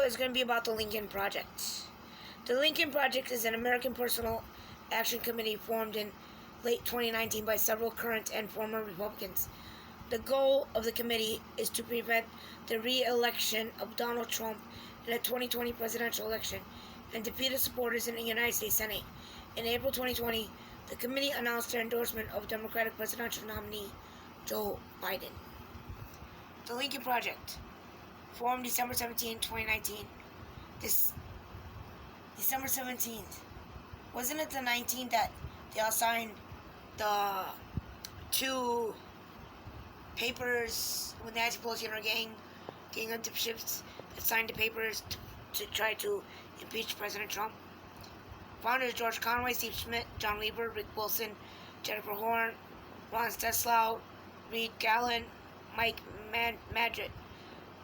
is going to be about the Lincoln Project. The Lincoln Project is an American personal action committee formed in late 2019 by several current and former Republicans. The goal of the committee is to prevent the re-election of Donald Trump in the 2020 presidential election and defeat his supporters in the United States Senate. In April 2020, the committee announced their endorsement of Democratic presidential nominee Joe Biden. The Lincoln Project, formed December 17, 2019. December 17th. Wasn't it the 19th that they all signed the two papers with Nancy Pelosi and her gang of dipshits that signed the papers to try to impeach President Trump? Founders George Conway, Steve Schmidt, John Weaver, Rick Wilson, Jennifer Horn, Ron Steslow, Reed Gallen, Mike Madrid.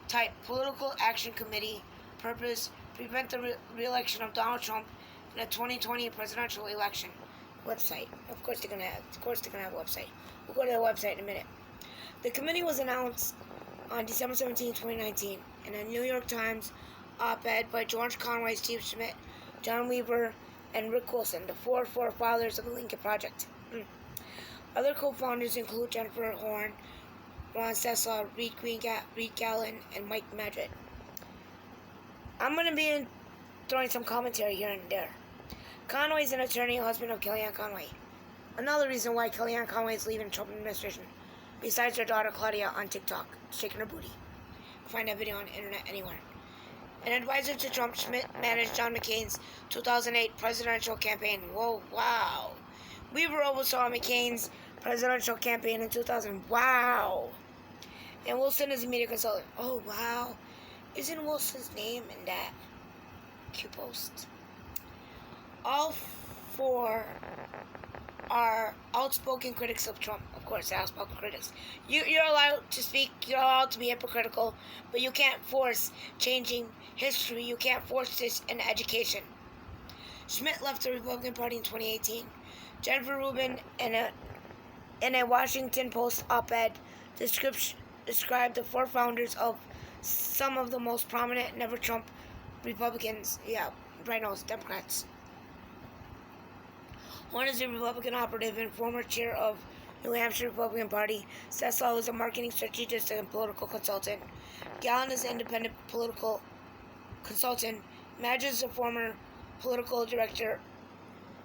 Type Political Action Committee. Purpose: prevent the re-election of Donald Trump in the 2020 presidential election. Website. Of course they're gonna have a website. We'll go to the website in a minute. The committee was announced on December 17, 2019, in a New York Times op-ed by George Conway, Steve Schmidt, John Weaver, and Rick Wilson, the four forefathers of the Lincoln Project. Other co-founders include Jennifer Horn, Ron Steslow, Reed Gallen, and Mike Madrid. I'm going to be throwing some commentary here and there. Conway is an attorney and husband of Kellyanne Conway. Another reason why Kellyanne Conway is leaving the Trump administration, besides her daughter Claudia on TikTok, shaking her booty. Find that video on the internet anywhere. An advisor to Trump, Schmidt managed John McCain's 2008 presidential campaign. Whoa, wow. Weaver oversaw McCain's presidential campaign in 2000. Wow. And Wilson is a media consultant. Oh, wow. Isn't Wilson's name in that Q post? All four are outspoken critics of Trump. Of course, they're outspoken critics. You're allowed to speak. You're allowed to be hypocritical, but you can't force changing history. You can't force this in education. Schmidt left the Republican Party in 2018. Jennifer Rubin, in a Washington Post op-ed, described the four founders of some of the most prominent never-Trump Republicans. Yeah, Rhinos, Democrats. Horn is a Republican operative and former chair of New Hampshire Republican Party. Steslow is a marketing strategist and political consultant. Gallen is an independent political consultant. Madge is a former political director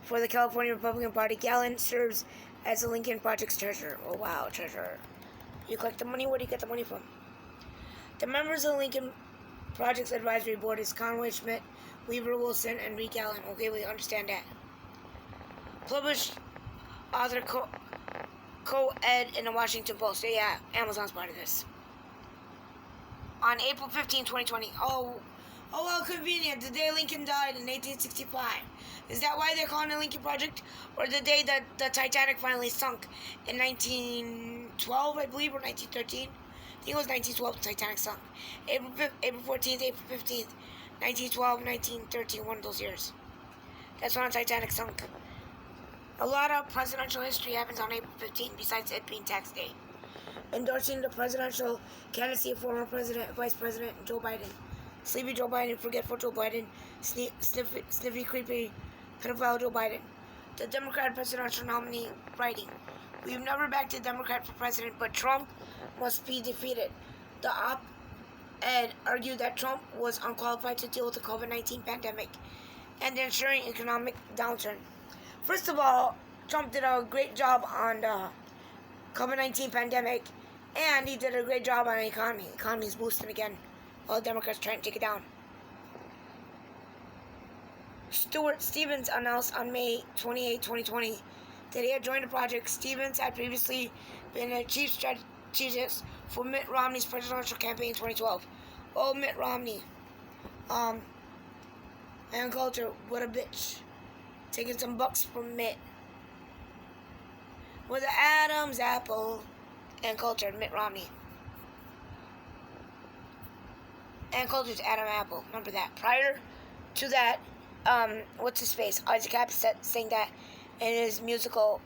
for the California Republican Party. Gallen serves as the Lincoln Project's treasurer. Oh, wow, treasurer. You collect the money? Where do you get the money from? The members of the Lincoln Project's advisory board is Conway, Schmidt, Weaver, Wilson, and Reed Gallen. Okay, we understand that. Published author co-ed in the Washington Post. Yeah, Amazon's part of this. On April 15, 2020. Oh, well, convenient. The day Lincoln died in 1865. Is that why they're calling it Lincoln Project? Or the day that the Titanic finally sunk in 1912, I believe, or 1913? I think it was 1912 the Titanic sunk. April 14th, April 15th, 1912, 1913, one of those years. That's when the Titanic sunk. A lot of presidential history happens on April 15th, besides it being tax day. Endorsing the presidential candidacy of former Vice President Joe Biden. Sleepy Joe Biden, forgetful Joe Biden, sniffy, creepy, pedophile Joe Biden. The Democrat presidential nominee writing. We've never backed a Democrat for president, but Trump must be defeated. The op-ed argued that Trump was unqualified to deal with the COVID-19 pandemic and the ensuing economic downturn. First of all, Trump did a great job on the COVID-19 pandemic, and he did a great job on the economy. The economy is boosting again, while the Democrats trying to take it down. Stuart Stevens announced on May 28, 2020, that he had joined the project. Stevens had previously been a chief strategist for Mitt Romney's presidential campaign in 2012. Oh, Mitt Romney. And culture, what a bitch. Taking some bucks from Mitt. With the Adam's apple and culture, Mitt Romney. And culture's Adam Apple. Remember that. Prior to that, what's his face? Isaac Appleseed saying that in his musical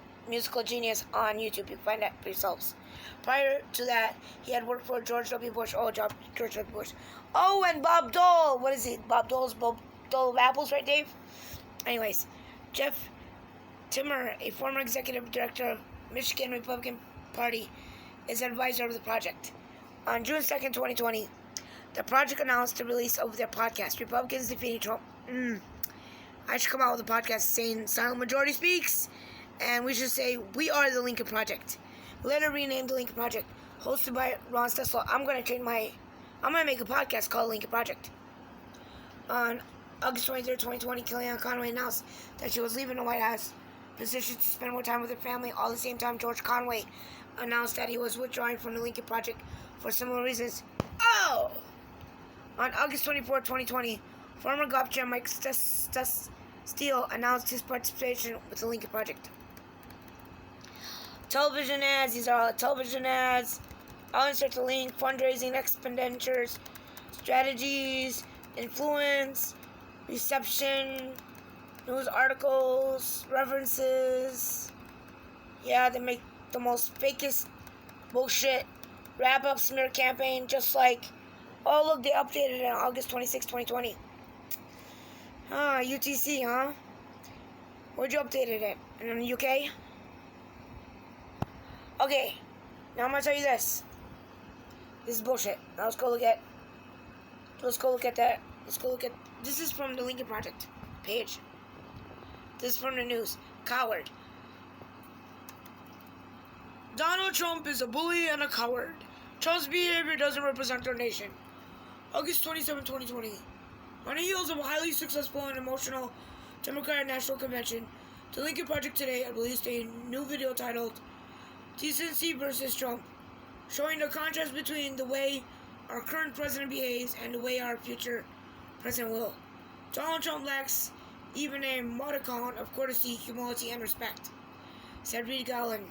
genius on YouTube. You can find that for yourselves. Prior to that, he had worked for George W. Bush. Oh, George W. Bush. Oh, and Bob Dole. What is he? Bob Dole of Apples, right, Dave? Anyways, Jeff Timmer, a former executive director of Michigan Republican Party, is advisor of the project. On June 2nd, 2020, the project announced the release of their podcast, Republicans Defeating Trump. I should come out with a podcast saying Silent Majority Speaks, and we should say We Are the Lincoln Project. Later renamed the Lincoln Project, hosted by Ron Stessel. I'm gonna make a podcast called Lincoln Project. On August 23rd, 2020, Kellyanne Conway announced that she was leaving the White House position to spend more time with her family. All at the same time, George Conway announced that he was withdrawing from the Lincoln Project for similar reasons. Oh! On August 24th, 2020, former GOP chair Mike Steele announced his participation with the Lincoln Project. Television ads. These are all television ads. I'll insert the link. Fundraising expenditures, strategies, influence, reception, news articles, references. Yeah, they make the most fakest bullshit wrap-up smear campaign, just like, oh look, they updated it on August 26, 2020. UTC, huh? Where'd you update it at? In the UK? Okay, now I'm gonna tell you this. This is bullshit. Now let's go look at that. This is from the Lincoln Project page. This is from the news. Coward. Donald Trump is a bully and a coward. Trump's behavior doesn't represent our nation. August 27, 2020. On the heels of a highly successful and emotional Democratic National Convention, the Lincoln Project today released a new video titled Decency versus Trump, showing the contrast between the way our current president behaves and the way our future president will. Donald Trump lacks even a modicum of courtesy, humility, and respect, said Reed Gallon.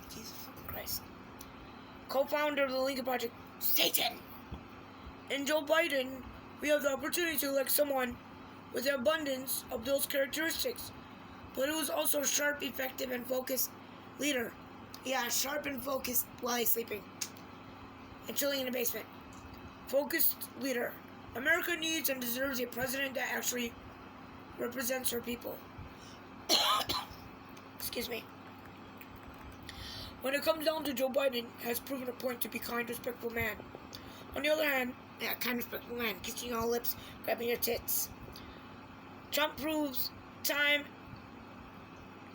Jesus fucking Christ. Co-founder of the Lincoln Project, Satan. In Joe Biden, we have the opportunity to elect someone with an abundance of those characteristics, but it was also a sharp, effective, and focused leader. Yeah, sharp and focused while he's sleeping and chilling in the basement. Focused leader. America needs and deserves a president that actually represents her people. Excuse me. When it comes down to Joe Biden, has proven a point to be kind, respectful man. On the other hand, yeah, kind, respectful man, kissing your lips, grabbing your tits. Trump proves time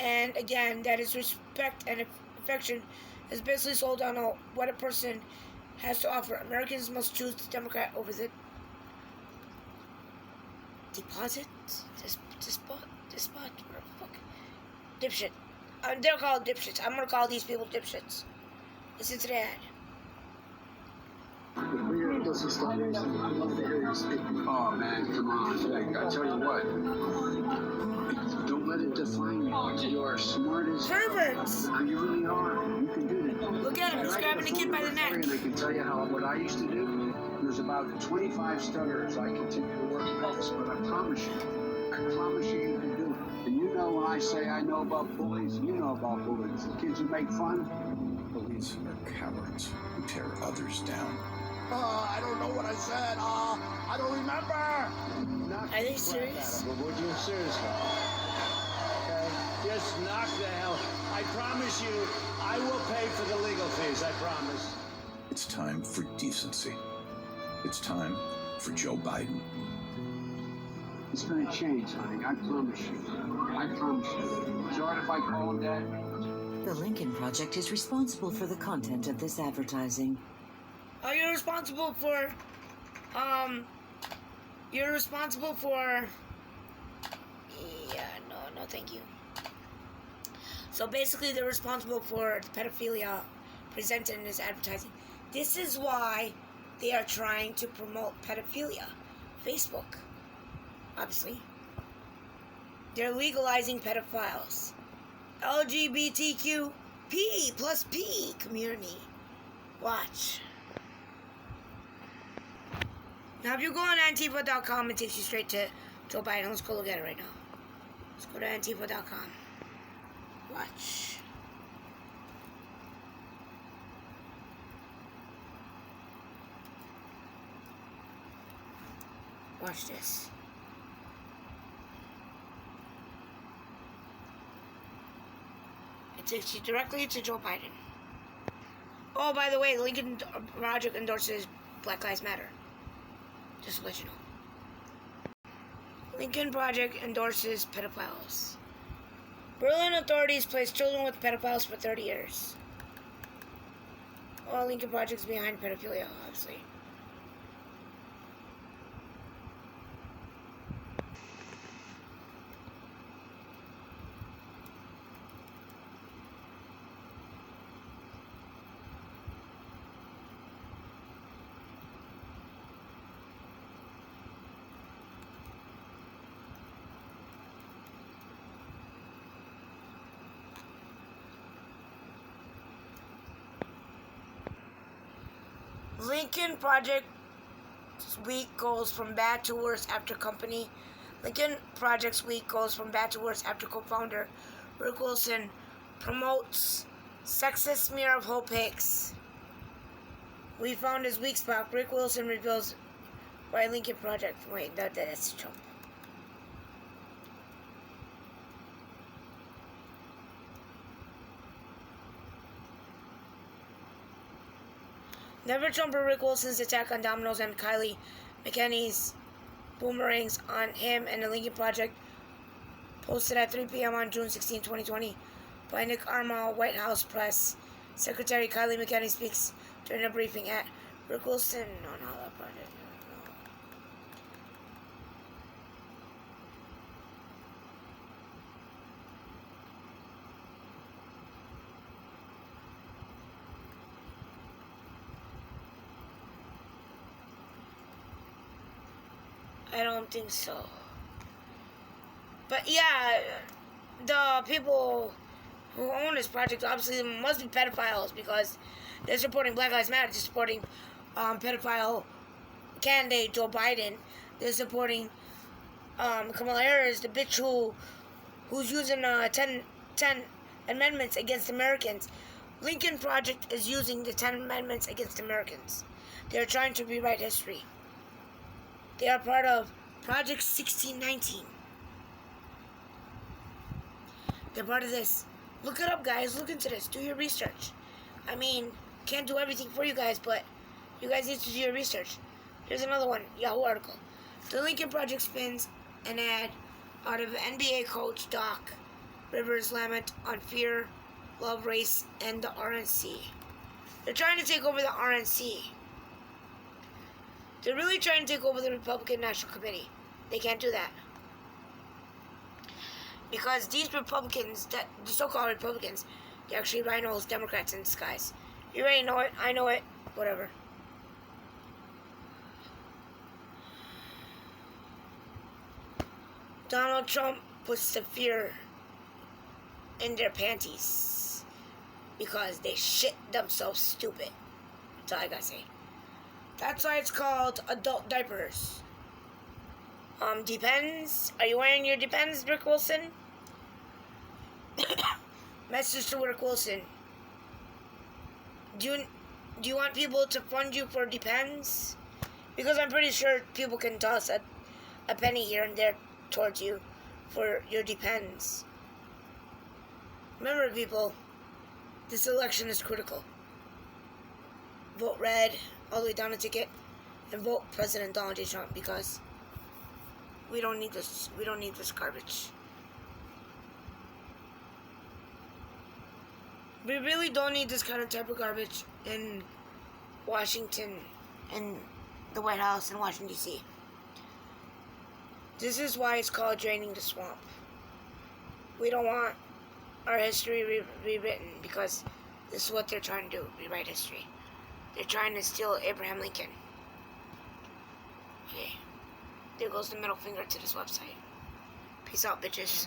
and again that his respect and affection is basically sold on what a person has to offer. Americans must choose the Democrat over the deposit. Despot. Fuck. Dipshit. They're called dipshits. I'm gonna call these people dipshits. Listen to the ad. Oh man, come on. I tell you what. Don't let it define you. You are smart as perverts. You really are. You can do that. Look at him. He's grabbing the kid by the neck. And I can tell you what I used to do. There's about 25 stutterers I continue to work with, but I promise you can do it. And you know when I say I know about bullies, you know about bullies. The kids who make fun. Bullies are cowards who tear others down. I don't know what I said. I don't remember. Are they serious? But would you seriously? Okay, just knock the hell. I promise you, I will pay for the legal fees. I promise. It's time for decency. It's time for Joe Biden. It's going to change, honey. I promise you. I promise you. Is it all right if I call him Dad? The Lincoln Project is responsible for the content of this advertising. Oh, you're responsible for, yeah, no, thank you. So basically, they're responsible for the pedophilia presented in this advertising. This is why they are trying to promote pedophilia. Facebook, obviously. They're legalizing pedophiles. LGBTQ+P community. Watch. Now, if you go on Antifa.com, it takes you straight to Joe Biden. Let's go look at it right now. Let's go to Antifa.com. Watch. Watch this. It takes you directly to Joe Biden. Oh, by the way, the Lincoln Project endorses Black Lives Matter. Just to let you know. Lincoln Project endorses pedophiles. Berlin authorities placed children with pedophiles for 30 years. Well, Lincoln Project's behind pedophilia, obviously. Lincoln Project Week goes from bad to worse after company. Lincoln Project's Week goes from bad to worse after co-founder Rick Wilson promotes sexist smear of whole pigs. We found his weak spot. Rick Wilson reveals why Lincoln Project. Wait, that's Trump. Never Trumper Rick Wilson's attack on Domino's and Kylie McKinney's boomerangs on him and the Lincoln Project, posted at 3 p.m. on June 16, 2020 by Nick Armall, White House Press Secretary. Kylie McKinney speaks during a briefing at Rick Wilson on how that project. I don't think so. But yeah, the people who own this project obviously must be pedophiles because they're supporting Black Lives Matter. They're supporting pedophile candidate Joe Biden. They're supporting Kamala Harris, the bitch who's using 10 amendments against Americans. Lincoln Project is using the 10 amendments against Americans. They're trying to rewrite history. They are part of Project 1619. They're part of this. Look it up, guys. Look into this. Do your research. I mean, can't do everything for you guys, but you guys need to do your research. Here's another one. Yahoo article. The Lincoln Project spins an ad out of NBA coach Doc Rivers' lament on fear, love, race, and the RNC. They're trying to take over the RNC. They're really trying to take over the Republican National Committee. They can't do that. Because these Republicans, the so-called Republicans, they're actually Rhinos, Democrats in disguise. You already know it. I know it. Whatever. Donald Trump puts the fear in their panties because they shit themselves stupid. That's all I gotta say. That's why it's called adult diapers. Depends. Are you wearing your Depends, Rick Wilson? Message to Rick Wilson. Do you want people to fund you for Depends? Because I'm pretty sure people can toss a penny here and there towards you for your Depends. Remember, people, this election is critical. Vote red all the way down the ticket and vote President Donald J. Trump because we don't need this. We don't need this garbage. We really don't need this kind of type of garbage in Washington and the White House in Washington, D.C. This is why it's called draining the swamp. We don't want our history rewritten because this is what they're trying to do, rewrite history. They're trying to steal Abraham Lincoln. Okay. There goes the middle finger to this website. Peace out, bitches.